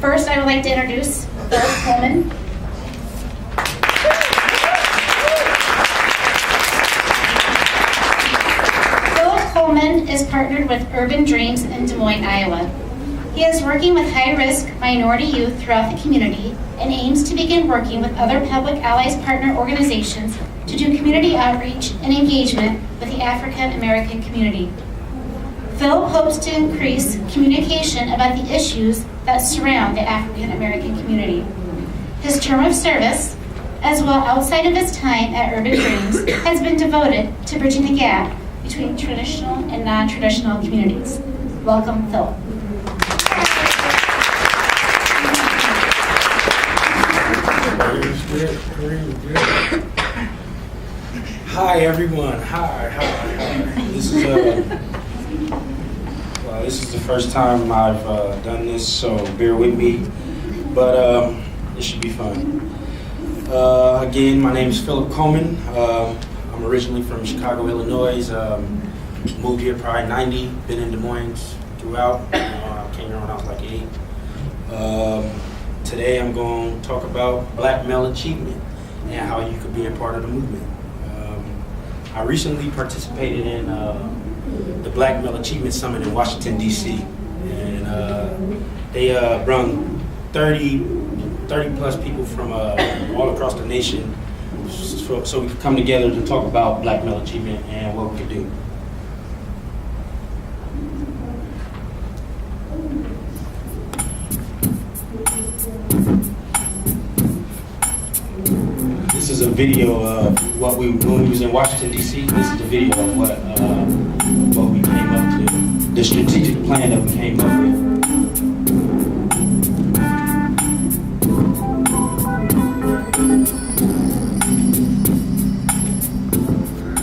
First, I would like to introduce Phillip Coleman. Phillip Coleman is partnered with Urban Dreams in Des Moines, Iowa. He is working with high-risk minority youth throughout the community and aims to begin working with other Public Allies partner organizations to do community outreach and engagement with the African American community. Phillip hopes to increase communication about the issues that surround the African American community. His term of service, as well outside of his time at Urban Dreams, has been devoted to bridging the gap between traditional and non-traditional communities. Welcome, Phillip. Hi everyone. Hi. This is the first time I've done this, so bear with me. But it should be fun. Again, my name is Phillip Coleman. I'm originally from Chicago, Illinois. Moved here probably 90. Been in Des Moines throughout. Came here when I was like 8. Today I'm going to talk about Black male achievement and how you could be a part of the movement. I recently participated in the Black Male Achievement Summit in Washington, D.C. And they brung 30 plus people from all across the nation so we could come together to talk about Black male achievement and what we could do. This is a video of when we was in Washington, D.C. This is the video of what we came up to, the strategic plan that we came up with.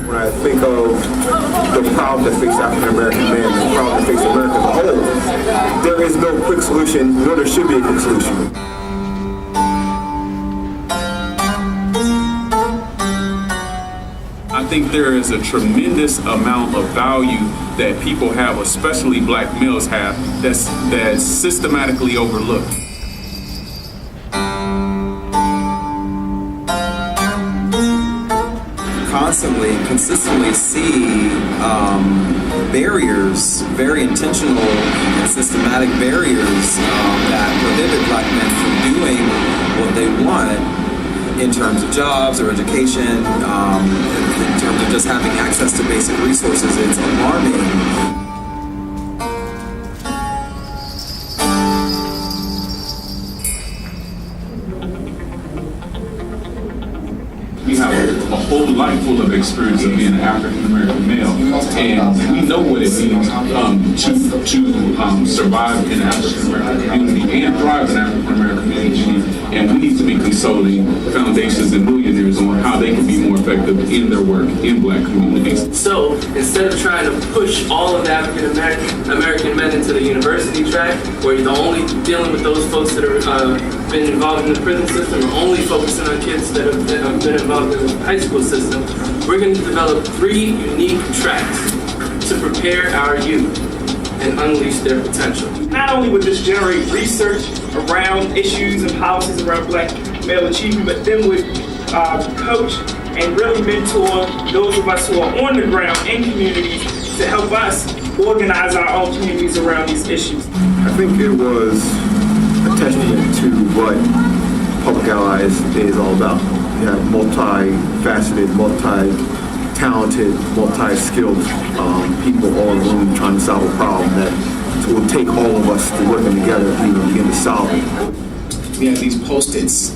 When I think of the problem that faces African American men and the problem that faces America as a whole, there is no quick solution, nor there should be a quick solution. I think there is a tremendous amount of value that people have, especially Black males have, that's systematically overlooked. Consistently see barriers, very intentional and systematic barriers that prohibit Black men from doing what they want in terms of jobs or education, in terms of just having access to basic resources. It's alarming. We have a whole life full of experience of being an African American male, and we know what it means to survive in the African American community and thrive in the African American community. And we need to be consulting foundations and millionaires on how they can be more effective in their work in Black communities. So instead of trying to push all of the African American men into the university track, where you're only dealing with those folks that are been involved in the prison system, or only focusing on kids that have been involved in the high school system, we're going to develop 3 unique tracks to prepare our youth and unleash their potential. Not only would this generate research around issues and policies around Black male achievement, but then would coach and really mentor those of us who are on the ground in communities to help us organize our own communities around these issues. I think it was a testament to what Public Allies is all about. You have multi-faceted, multi-talented, multi-skilled people all in the room trying to solve a problem that will take all of us to working together if we will begin to solve it. We have these Post-its.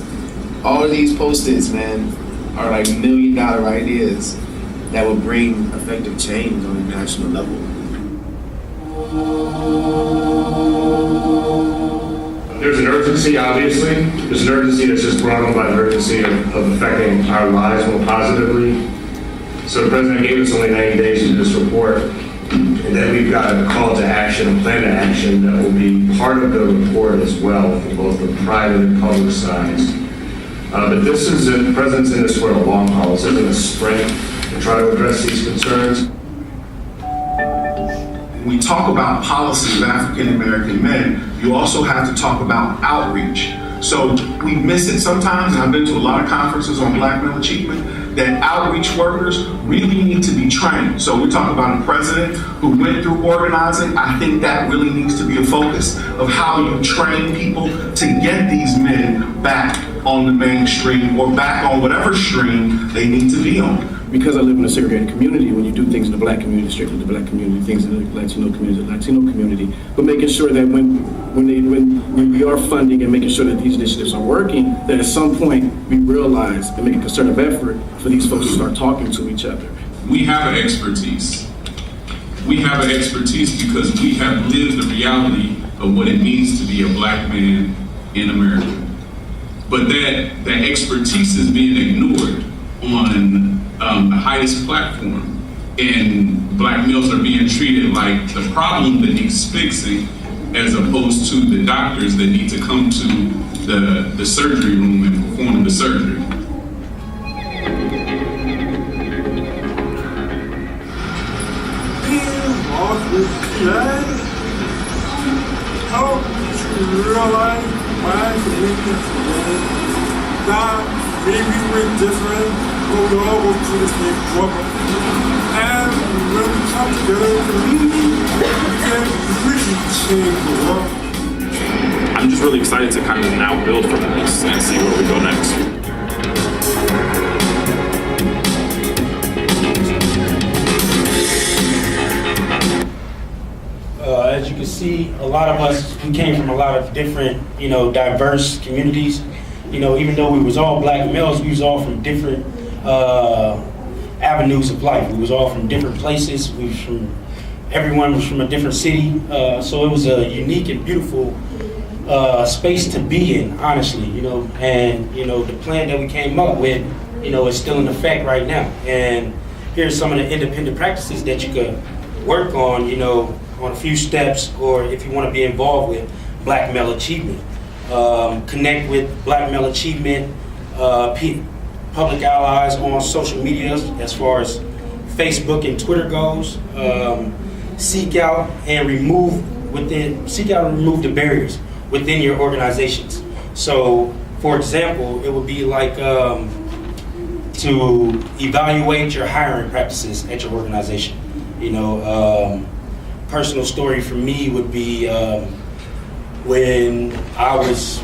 All of these Post-its, man, are like $1 million ideas that will bring effective change on a national level. There's an urgency, obviously. There's an urgency that's just brought on by the urgency of affecting our lives more positively. So the president gave us only 90 days to do this report, and then we've got a call to action, a plan to action that will be part of the report as well for both the private and public sides. But the president's in this for a long haul. This isn't a sprint to try to address these concerns. when we talk about policy of African American men, you also have to talk about outreach. So we miss it sometimes, and I've been to a lot of conferences on Black male achievement, that outreach workers really need to be trained. So we talk about a president who went through organizing. I think that really needs to be a focus of how you train people to get these men back on the mainstream or back on whatever stream they need to be on. Because I live in a segregated community, when you do things in the Black community, strictly the Black community, things in the Latino community, but making sure that when we are funding and making sure that these initiatives are working, that at some point we realize and make a concerted effort for these folks to start talking to each other. We have an expertise. We have an expertise because we have lived the reality of what it means to be a Black man in America. But that expertise is being ignored on the highest platform, and Black males are being treated like the problem that needs fixing, as opposed to the doctors that need to come to the surgery room and perform the surgery. Help to realize my community today that maybe we're different, but we all go through the same struggle. And when we come together as a community, we can really change the world. I'm just really excited to kind of now build from this and see where we go next. As you can see, a lot of us, we came from a lot of different, diverse communities. Even though we was all Black males, we was all from different avenues of life. We was all from different places. Everyone was from a different city. So it was a unique and beautiful space to be in, honestly, and, the plan that we came up with, is still in effect right now. And here's some of the independent practices that you could work on, on a few steps, or if you want to be involved with Black male achievement. Connect with Black male achievement, Public Allies on social media as far as Facebook and Twitter goes. Seek out and remove the barriers within your organizations. So, for example, it would be like to evaluate your hiring practices at your organization. Personal story for me would be when I was,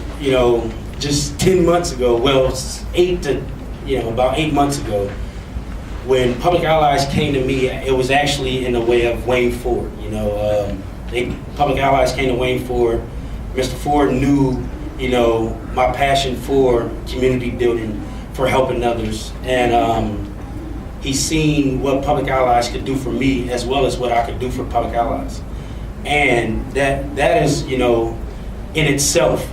just 10 months ago, about 8 months ago, when Public Allies came to me, it was actually in the way of Wayne Ford. Public Allies came to Wayne Ford. Mr. Ford knew, my passion for community building, for helping others, and he's seen what Public Allies could do for me as well as what I could do for Public Allies. And that is, in itself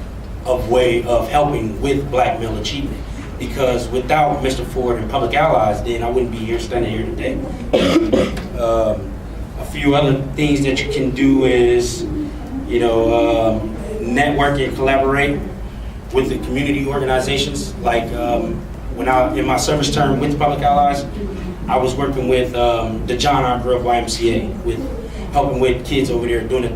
a way of helping with Black male achievement. Because without Mr. Ford and Public Allies, then I wouldn't be here standing here today. A few other things that you can do is, network and collaborate with the community organizations. Like when in my service term with Public Allies, I was working with the John R. Grove YMCA, with helping with kids over there doing the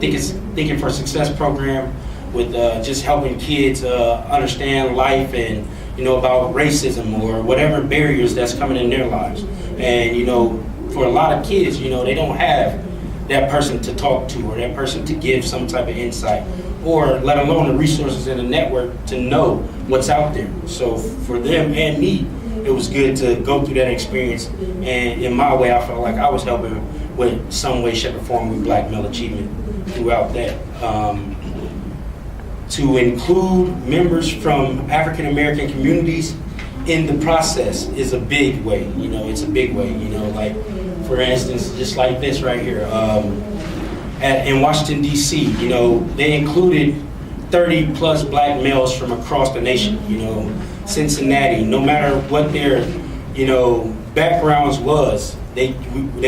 Thinking for Success program, with just helping kids understand life and about racism or whatever barriers that's coming in their lives. And for a lot of kids, they don't have that person to talk to or that person to give some type of insight, or let alone the resources in the network to know what's out there. So for them and me, it was good to go through that experience, and in my way, I felt like I was helping with some way, shape, or form with Black male achievement throughout that. To include members from African American communities in the process is a big way. It's a big way. Like for instance, just like this right here, in Washington D.C., they included 30 plus Black males from across the nation. Cincinnati, no matter what their, backgrounds was, they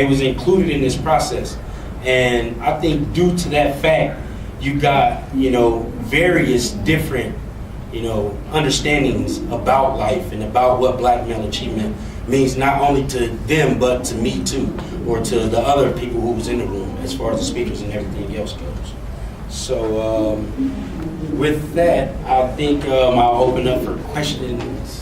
was included in this process. And I think due to that fact, you got, various different, understandings about life and about what Black male achievement means not only to them, but to me too, or to the other people who was in the room, as far as the speakers and everything else goes. So with that, I think I'll open up for questions.